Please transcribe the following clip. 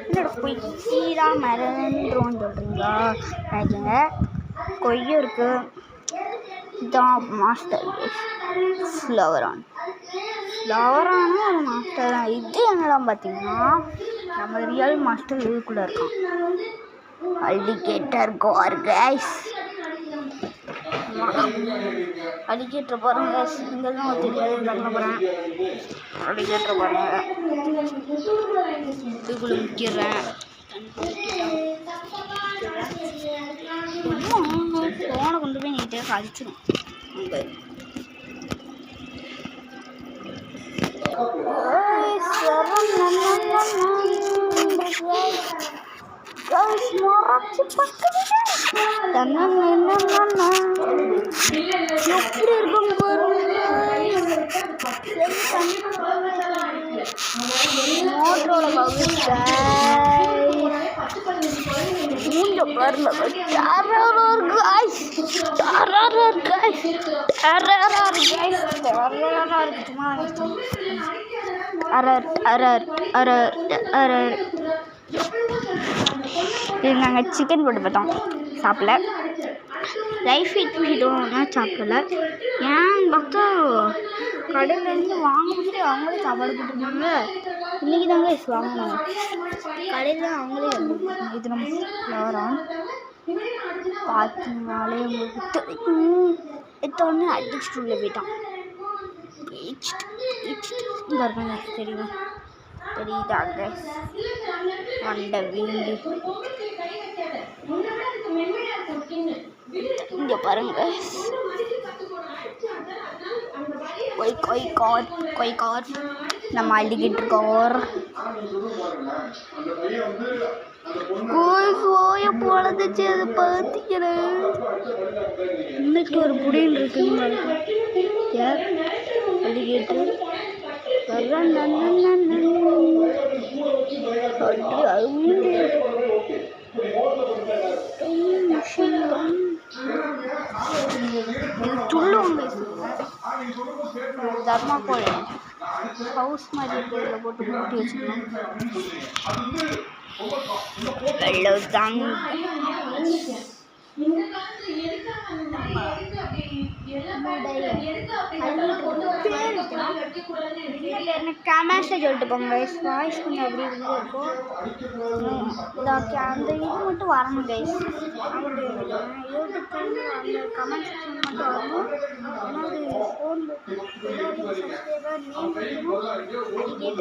என்னோட குயிரா மறந்துருவோன்னு சொல்கிறீங்களா நினைக்கிங்க. கொய்யும் இருக்குது. இதான் மாஸ்டர் ஃப்ளவரான். ஃப்ளவரானும் ஒரு மாஸ்டர் தான். இது என்னெல்லாம் பார்த்தீங்கன்னா நம்ம ரியல் மாஸ்டர் இதுக்குள்ளே இருக்கான். Alligator car guys. அலிகேட்டர் பாருங்க கைஸ். இங்கே தான் ஒரு தெரியாது பண்ண போகிறேன். அலிகேட்டர் பாருங்க. இதுக்குள்ளே முக்கிடுறேன். ஃபோனை கொண்டு போய் நீட்டே கழிச்சிடும். எப்படி இருக்கும் மோட்டரோட மூஞ்ச பாருங்க. நாங்கள் சிக்கன் போட்டு பார்த்தோம், சாப்பிடல. லைஃப் ஹீட்டோன்னா சாப்பிடல. ஏன் பார்த்தா கடையிலேருந்து வாங்கிட்டு அவங்களே சாப்பாடு போட்டுருந்தாங்க. இன்றைக்கி தாங்க வாங்கினாங்க கடையில். அவங்களே இது நம்ம ஃப்ளவரான் பார்த்தீங்கனாலே உங்களுக்கு எடுத்தோடனே அடிச்சுட்டு உள்ள போயிட்டான். இங்கே இருக்காங்க தெரியுமா? தெரியுதாங்க மண்டை வீங்கி. இங்கே பாருங்க கொய் கார் நம்ம அள்ளிக்கிட்டு இருக்கோர். கோய போலதுச்சு. அதை பார்த்தீங்கன்னா இன்னைக்கு ஒரு புடியில் இருக்குன்னு அள்ளிக்கிட்டு துள்ளுவாங்க. தர்மாக்கோல் ஹவுஸ் மாதிரி இருக்கிறதுல போட்டு மூட்டி வச்சுக்கணும். வெள்ளம் தாங்க கேமராஸில் சொல்லிட்டு போங்க. வாய்ஸ் கொஞ்சம் அப்படி இருந்து இருக்கும். அந்த இது மட்டும் வரணும் கைஸ். யூடியூப் அந்த கமெண்ட் செக்ஷன் மட்டும் வரணும். ஏன்னா அது ஃபோன் சப்ஸ்கிரைபர் நேம்